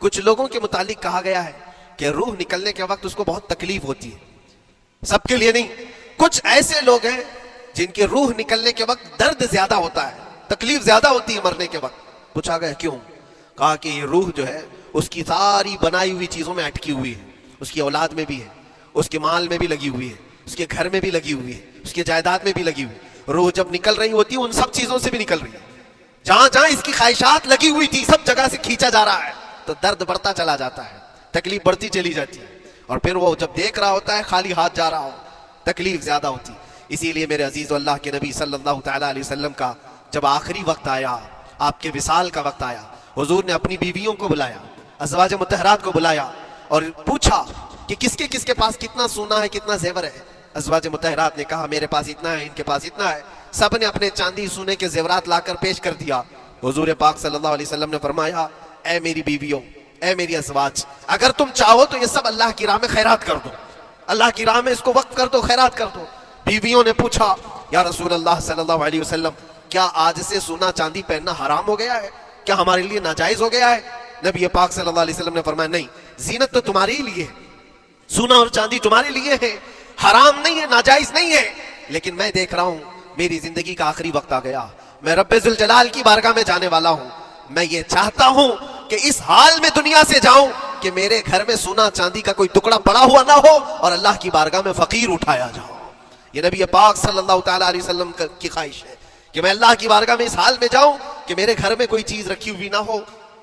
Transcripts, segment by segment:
کچھ لوگوں کے متعلق کہا گیا ہے کہ روح نکلنے کے وقت اس کو بہت تکلیف ہوتی ہے، سب کے لیے نہیں. کچھ ایسے لوگ ہیں جن کے روح نکلنے کے وقت درد زیادہ ہوتا ہے، تکلیف زیادہ ہوتی ہے مرنے کے وقت. پوچھا گیا کیوں؟ کہا کہ یہ روح جو ہے اس کی ساری بنائی ہوئی چیزوں میں اٹکی ہوئی ہے، اس کی اولاد میں بھی ہے، اس کے مال میں بھی لگی ہوئی ہے، اس کے گھر میں بھی لگی ہوئی ہے، اس کے جائیداد میں بھی لگی ہوئی ہے. روح جب نکل رہی ہوتی ہے ان سب چیزوں سے بھی نکل رہی ہے، جہاں جہاں اس کی خواہشات لگی ہوئی تھی سب جگہ سے کھینچا جا رہا ہے، تو درد بڑھتا چلا جاتا ہے، تکلیف بڑھتی چلی جاتی ہے. اور پھر وہ جب دیکھ رہا ہوتا ہے خالی ہاتھ جا رہا ہو، تکلیف زیادہ ہوتی. اسی لیے میرے عزیز و اللہ کے نبی صلی اللہ تعالیٰ علیہ وسلم کا جب آخری وقت آیا، آپ کے وصال کا وقت آیا، حضور نے اپنی بیویوں کو بلایا، ازواج مطہرات کو بلایا اور پوچھا کہ کس کے پاس کتنا سونا ہے، کتنا زیور ہے. ازواج مطہرات نے کہا میرے پاس اتنا ہے، ان کے پاس اتنا ہے. سب نے اپنے چاندی سونے کے زیورات لا کر پیش کر دیا. حضور پاک صلی اللہ علیہ وسلم نے فرمایا اے میری بیویوں، اے میری ازواج، اگر تم چاہو تو یہ سب اللہ کی راہ میں خیرات کر دو، اللہ کی راہ میں اس کو وقف کر دو، خیرات کر دو. بیویوں نے پوچھا یا رسول اللہ صلی اللہ علیہ وسلم، کیا آج سے سونا چاندی پہننا حرام ہو گیا ہے؟ کیا ہمارے لیے ناجائز ہو گیا ہے؟ نبی پاک صلی اللہ علیہ وسلم نے فرمایا نہیں، زینت تو تمہاری ہی لیے ہے، سونا اور چاندی تمہارے لیے ہے، حرام نہیں ہے، ناجائز نہیں ہے. لیکن میں دیکھ رہا ہوں میری زندگی کا آخری وقت آ گیا، میں رب ذوالجلال کی بارگاہ میں جانے والا ہوں. میں یہ چاہتا ہوں کہ اس حال میں دنیا سے جاؤں کہ میرے گھر میں سونا چاندی کا کوئی ٹکڑا پڑا ہوا نہ ہو اور اللہ کی بارگاہ میں فقیر اٹھایا جاؤ. یہ نبی پاک صلی اللہ تعالیٰ علیہ وسلم کی خواہش ہے کہ میں اللہ کی بارگاہ میں اس حال میں جاؤں کہ میرے گھر میں کوئی چیز رکھی ہوئی نہ ہو،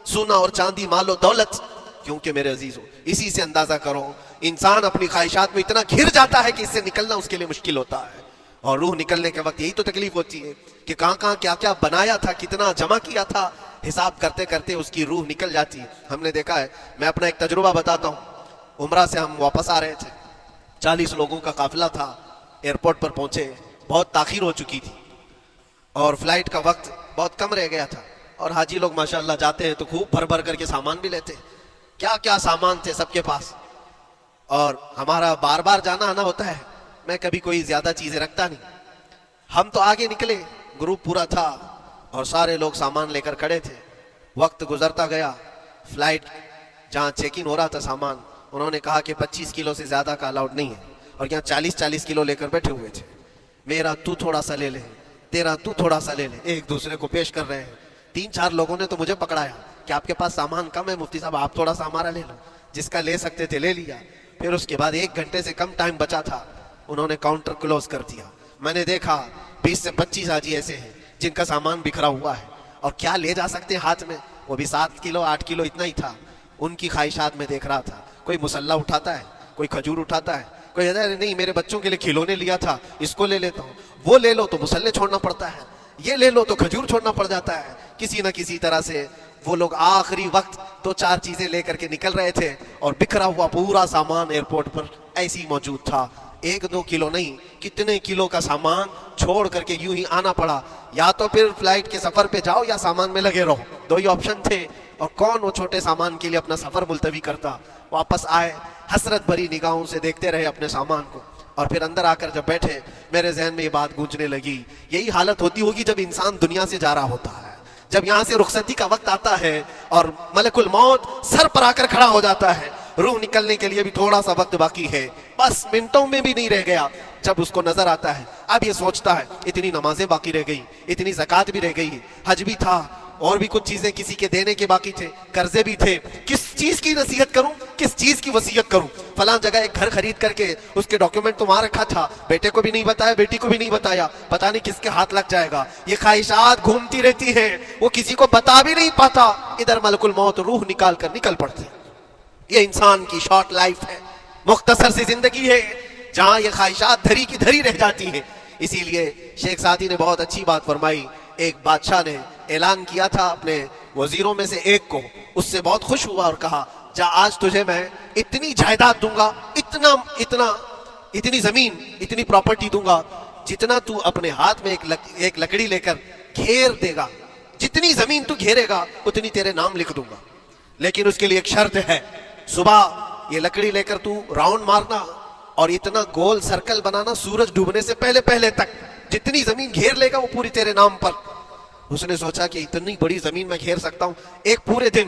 سونا اور چاندی، مال و دولت. کیونکہ میرے عزیزو اسی سے اندازہ کرو انسان اپنی خواہشات میں اتنا گھر جاتا ہے کہ اس سے نکلنا اس کے لیے مشکل ہوتا ہے. اور روح نکلنے کے وقت یہی تو تکلیف ہوتی ہے کہ کہاں کیا کیا بنایا تھا، کتنا جمع کیا تھا، حساب کرتے کرتے اس کی روح نکل جاتی ہے. ہم نے دیکھا ہے، میں اپنا ایک تجربہ بتاتا ہوں. عمرہ سے ہم واپس آ رہے تھے، 40 لوگوں کا قافلہ تھا. ایئرپورٹ پر پہنچے، بہت تاخیر ہو چکی تھی اور فلائٹ کا وقت بہت کم رہ گیا تھا. اور حاجی لوگ ماشاءاللہ جاتے ہیں تو خوب بھر بھر کر کے سامان بھی لیتے، کیا کیا سامان تھے سب کے پاس. اور ہمارا بار بار جانا آنا ہوتا ہے، میں کبھی کوئی زیادہ چیزیں رکھتا نہیں. ہم تو آگے نکلے، گروپ پورا تھا اور سارے لوگ سامان لے کر کھڑے تھے. وقت گزرتا گیا، فلائٹ جہاں چیک ان ہو رہا تھا سامان، انہوں نے کہا کہ 25 کلو سے زیادہ کا الاؤڈ نہیں ہے. اور یہاں 40 کلو لے کر بیٹھے ہوئے تھے. میرا تو تھوڑا سا لے لے، تیرا تو تھوڑا سا لے لے، ایک دوسرے کو پیش کر رہے ہیں. 3-4 لوگوں نے تو مجھے پکڑایا کہ آپ کے پاس سامان کم ہے مفتی صاحب، آپ تھوڑا سا ہمارا لے لو. جس کا لے سکتے تھے لے لیا. پھر اس کے بعد 1 گھنٹے سے کم ٹائم بچا تھا، انہوں نے کاؤنٹر کلوز کر دیا. میں نے دیکھا 20 سے 25 حاجی ایسے ہیں جن کا سامان بکھرا ہوا ہے اور کیا لے جا سکتے ہیں ہاتھ میں، وہ بھی 7 کلو 8 کلو اتنا ہی تھا. ان کی خواہشات میں دیکھ رہا تھا، کوئی مسلح اٹھاتا ہے، کوئی کھجور اٹھاتا ہے، کوئی کہتا ہے نہیں میرے بچوں کے لیے کھلونے لیا تھا اس کو لے لیتا ہوں. وہ لے لو تو مسلح چھوڑنا پڑتا ہے، یہ لے لو تو کھجور چھوڑنا پڑ جاتا ہے. کسی نہ کسی طرح سے وہ لوگ آخری وقت 2-4 چیزیں لے کر کے نکل رہے تھے اور بکھرا ہوا پورا سامان ایئرپورٹ پر ایسے ہی موجود تھا. 1-2 کلو نہیں، کتنے کلو کا سامان چھوڑ کر کے یوں ہی آنا پڑا. یا تو پھر فلائٹ کے سفر پہ جاؤ یا سامان میں لگے رہو، 2 ہی آپشن تھے. اور کون وہ چھوٹے سامان کے لیے اپنا سفر ملتوی کرتا. واپس آئے، حسرت بھری نگاہوں سے دیکھتے رہے اپنے سامان کو. اور پھر اندر آ کر جب بیٹھے میرے ذہن میں یہ بات گونجنے لگی، یہی حالت ہوتی ہوگی جب انسان دنیا سے جا رہا ہوتا ہے، جب یہاں سے رخصتی کا وقت آتا ہے اور ملک الموت سر پر آ کر کھڑا ہو جاتا ہے. روح نکلنے کے لیے بھی تھوڑا سا وقت باقی ہے، بس منٹوں میں بھی نہیں رہ گیا. جب اس کو نظر آتا ہے اب یہ سوچتا ہے اتنی نمازیں باقی رہ گئی، اتنی زکوٰۃ بھی رہ گئی، حج بھی تھا اور بھی کچھ چیزیں کسی کے دینے کے باقی تھے، قرضے بھی تھے، کس چیز کی نصیحت کروں، کس چیز کی وصیت کروں. فلاں جگہ ایک گھر خرید کر کے اس کے ڈاکیومنٹ تو وہاں رکھا تھا، بیٹے کو بھی نہیں بتایا، بیٹی کو بھی نہیں بتایا، پتہ نہیں کس کے ہاتھ لگ جائے گا. یہ خواہشات گھومتی رہتی ہیں، وہ کسی کو بتا بھی نہیں پاتا. ادھر ملک الموت روح نکال کر نکل پڑتے. یہ انسان کی شارٹ لائف ہے، مختصر سی زندگی ہے جہاں یہ خواہشات دھری کی دھری رہ جاتی ہیں. اسی لیے شیخ سعدی نے بہت اچھی بات فرمائی. ایک بادشاہ نے اعلان کیا تھا اپنے وزیروں میں سے ایک کو، اس سے بہت خوش ہوا اور کہا جا آج تجھے میں اتنی جائیداد دوں گا، اتنی زمین، اتنی پراپرٹی دوں گا جتنا تو اپنے ہاتھ میں ایک لکڑی لے کر گھیر دے گا، جتنی زمین تو گھیرے گا اتنی تیرے نام لکھ دوں گا. لیکن اس کے لیے ایک شرط ہے، صبح یہ لکڑی لے کر تو راؤنڈ مارنا اور اتنا گول سرکل بنانا سورج ڈوبنے سے پہلے تک، جتنی زمین گھیر لے گا وہ پوری تیرے نام پر. اس نے سوچا کہ اتنی بڑی زمین میں گھیر سکتا ہوں، ایک پورے دن